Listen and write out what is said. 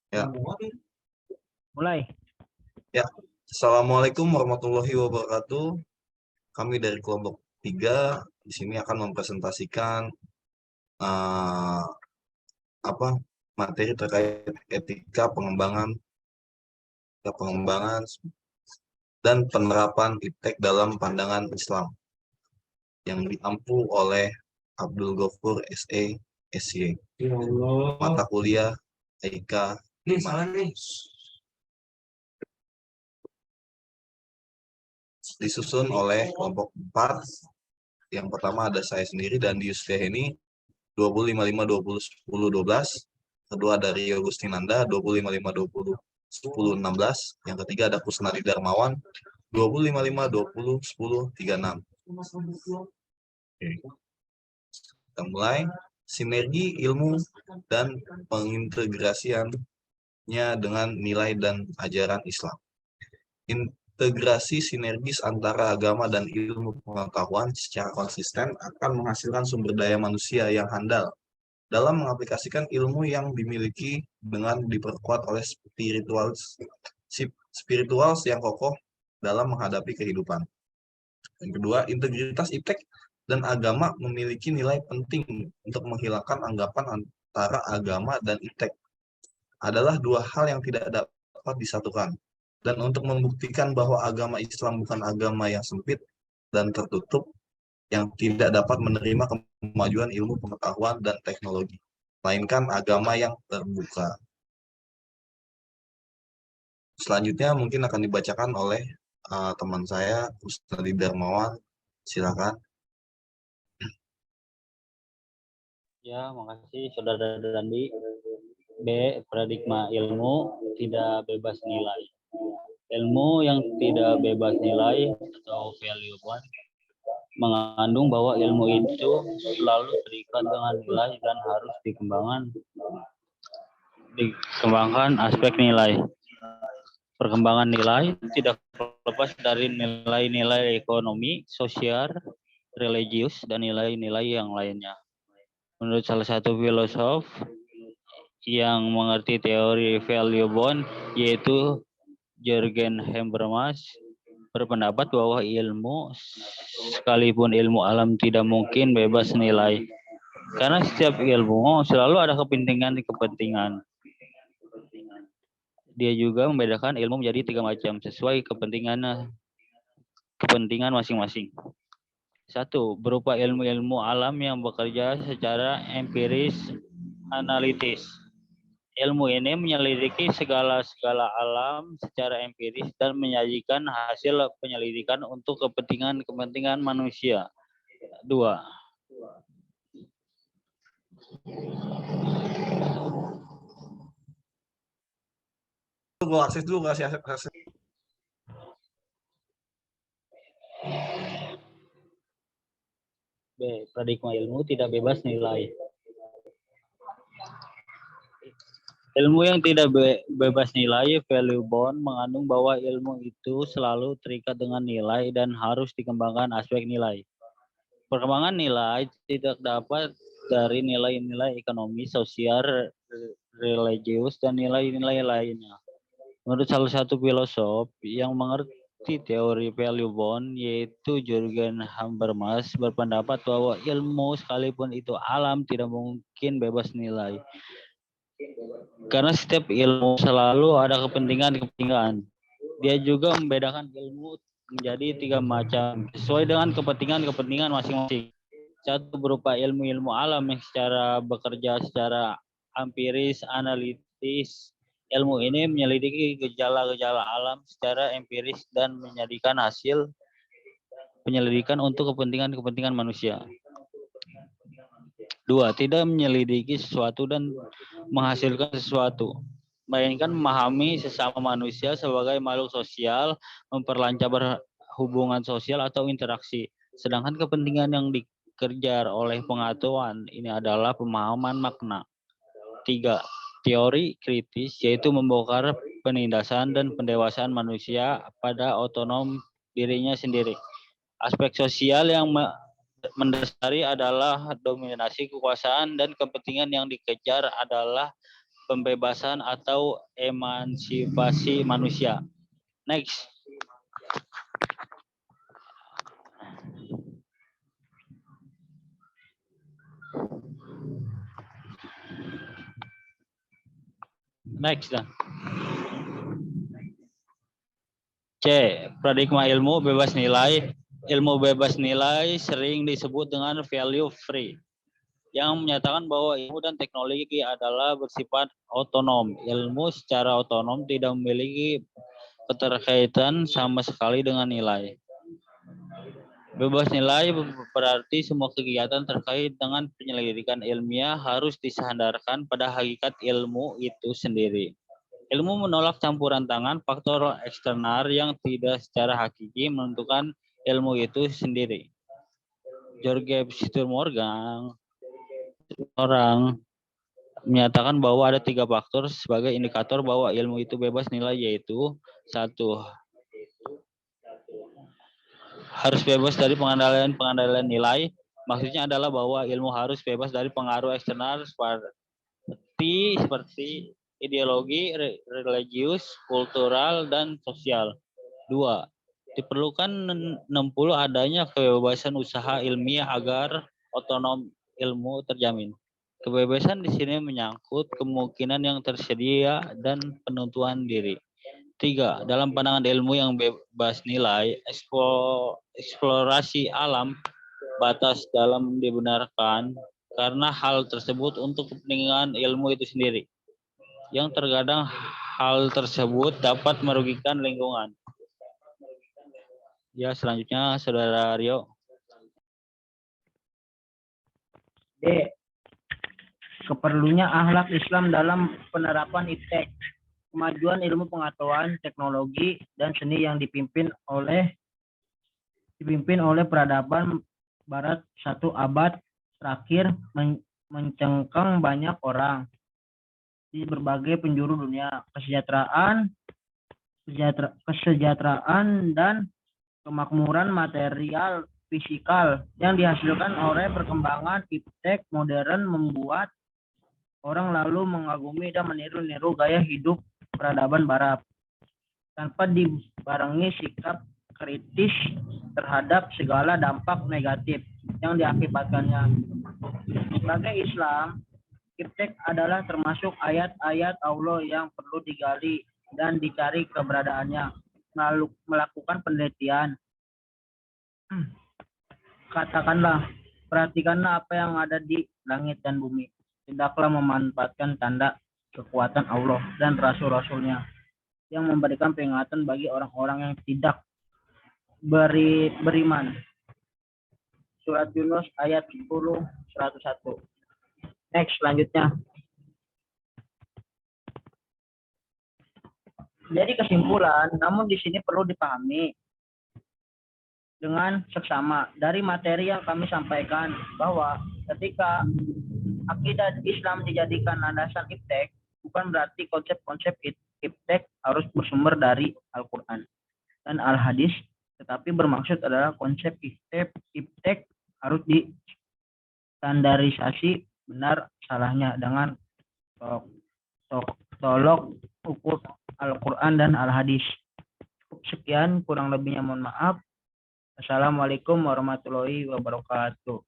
Ya, Mulai. ya. Assalamualaikum warahmatullahi wabarakatuh. Kami dari kelompok 3 di sini akan mempresentasikan eh, apa materi terkait etika pengembangan dan penerapan iptek dalam pandangan Islam yang diampu oleh Abdul Ghafur SE SY. Mata kuliah Eika. Nih salah nih. Disusun oleh kelompok 4. Yang pertama ada saya sendiri dan Dius ini 2055 20 10 12. Kedua ada Rio Agustinanda 2055 20 10 16. Yang ketiga ada Kusnadi Darmawan 2055 20 10 36. Oke. Kita mulai. Sinergi ilmu dan pengintegrasiannya dengan nilai dan ajaran Islam. Integrasi sinergis antara agama dan ilmu pengetahuan secara konsisten akan menghasilkan sumber daya manusia yang handal dalam mengaplikasikan ilmu yang dimiliki dengan diperkuat oleh spiritual yang kokoh dalam menghadapi kehidupan. Yang kedua, integritas iptek dan agama memiliki nilai penting untuk menghilangkan anggapan antara agama dan iptek adalah dua hal yang tidak dapat disatukan. Dan untuk membuktikan bahwa agama Islam bukan agama yang sempit dan tertutup, yang tidak dapat menerima kemajuan ilmu pengetahuan dan teknologi, melainkan agama yang terbuka. Selanjutnya mungkin akan dibacakan oleh teman saya, Kusnadi Darmawan. Silakan. Ya, makasih Saudara Dandi. B. Paradigma ilmu tidak bebas nilai. Ilmu yang tidak bebas nilai atau value one mengandung bahwa ilmu itu selalu terikat dengan nilai dan harus dikembangkan aspek nilai. Perkembangan nilai tidak lepas dari nilai-nilai ekonomi, sosial, religius, dan nilai-nilai yang lainnya. Menurut salah satu filosof yang mengerti teori value bond, yaitu Jürgen Habermas, berpendapat bahwa ilmu, sekalipun ilmu alam, tidak mungkin bebas nilai. Karena setiap ilmu selalu ada kepentingan. Dia juga membedakan ilmu menjadi 3 macam sesuai kepentingan masing-masing. 1. Berupa ilmu-ilmu alam yang bekerja secara empiris analitis. Ilmu ini menyelidiki segala alam secara empiris dan menyajikan hasil penyelidikan untuk kepentingan manusia. 2. Gue akses dulu, kasih akses. B. Paradigma ilmu tidak bebas nilai. Ilmu yang tidak bebas nilai, value bond, mengandung bahwa ilmu itu selalu terikat dengan nilai dan harus dikembangkan aspek nilai. Perkembangan nilai tidak dapat dari nilai-nilai ekonomi, sosial, religius, dan nilai-nilai lainnya. Menurut salah satu filosof yang mengerti teori value bond, yaitu Jürgen Habermas, berpendapat bahwa ilmu sekalipun itu alam tidak mungkin bebas nilai. Karena setiap ilmu selalu ada kepentingan. Dia juga membedakan ilmu menjadi 3 macam sesuai dengan kepentingan masing-masing. 1. Berupa ilmu-ilmu alam yang bekerja secara empiris, analitis. Ilmu ini menyelidiki gejala-gejala alam secara empiris dan menjadikan hasil penyelidikan untuk kepentingan manusia. 2. Tidak menyelidiki sesuatu dan menghasilkan sesuatu, melainkan memahami sesama manusia sebagai makhluk sosial, memperlancar hubungan sosial atau interaksi. Sedangkan kepentingan yang dikejar oleh pengetahuan ini adalah pemahaman makna. 3. Teori kritis, yaitu membongkar penindasan dan pendewasaan manusia pada otonom dirinya sendiri. Aspek sosial yang mendasari adalah dominasi kekuasaan dan kepentingan yang dikejar adalah pembebasan atau emansipasi manusia. Next. Next. C. Paradigma ilmu bebas nilai. Ilmu bebas nilai sering disebut dengan value free, yang menyatakan bahwa ilmu dan teknologi adalah bersifat otonom. Ilmu secara otonom tidak memiliki keterkaitan sama sekali dengan nilai. Bebas nilai berarti semua kegiatan terkait dengan penyelidikan ilmiah harus disandarkan pada hakikat ilmu itu sendiri. Ilmu menolak campuran tangan faktor eksternal yang tidak secara hakiki menentukan ilmu itu sendiri. George Morgan menyatakan bahwa ada 3 faktor sebagai indikator bahwa ilmu itu bebas nilai, yaitu 1. Harus bebas dari pengendalian nilai. Maksudnya adalah bahwa ilmu harus bebas dari pengaruh eksternal seperti ideologi, religius, kultural, dan sosial. 2. Diperlukan 60 adanya kebebasan usaha ilmiah agar otonom ilmu terjamin. Kebebasan di sini menyangkut kemungkinan yang tersedia dan penentuan diri. 3. Dalam pandangan ilmu yang bebas nilai, eksplorasi alam batas dalam dibenarkan karena hal tersebut untuk kepentingan ilmu itu sendiri. Yang terkadang hal tersebut dapat merugikan lingkungan. Ya, selanjutnya Saudara Rio. D. Keperlunya akhlak Islam dalam penerapan iptek. Kemajuan ilmu pengetahuan, teknologi, dan seni yang dipimpin oleh peradaban Barat 1 abad terakhir mencengkang banyak orang di berbagai penjuru dunia. Kesejahteraan dan kemakmuran material fisikal yang dihasilkan oleh perkembangan iptek modern membuat orang lalu mengagumi dan meniru-niru gaya hidup peradaban Barat tanpa dibarengi sikap kritis terhadap segala dampak negatif yang diakibatkannya. Sebagai Islam, iptek adalah termasuk ayat-ayat Allah yang perlu digali dan dicari keberadaannya, melakukan penelitian. Perhatikanlah apa yang ada di langit dan bumi. Tidaklah memanfaatkan tanda kekuatan Allah dan Rasul-Rasulnya yang memberikan peringatan bagi orang-orang yang tidak beriman. Surat Yunus ayat 10-101. Next, selanjutnya. Jadi kesimpulan, namun di sini perlu dipahami dengan seksama dari materi yang kami sampaikan bahwa ketika akidah Islam dijadikan landasan iptek, bukan berarti konsep-konsep iptek harus bersumber dari Al-Quran dan Al-Hadis, tetapi bermaksud adalah konsep iptek harus distandarisasi benar salahnya dengan tolok ukur Al-Quran dan Al-Hadis. Sekian, kurang lebihnya mohon maaf. Assalamualaikum warahmatullahi wabarakatuh.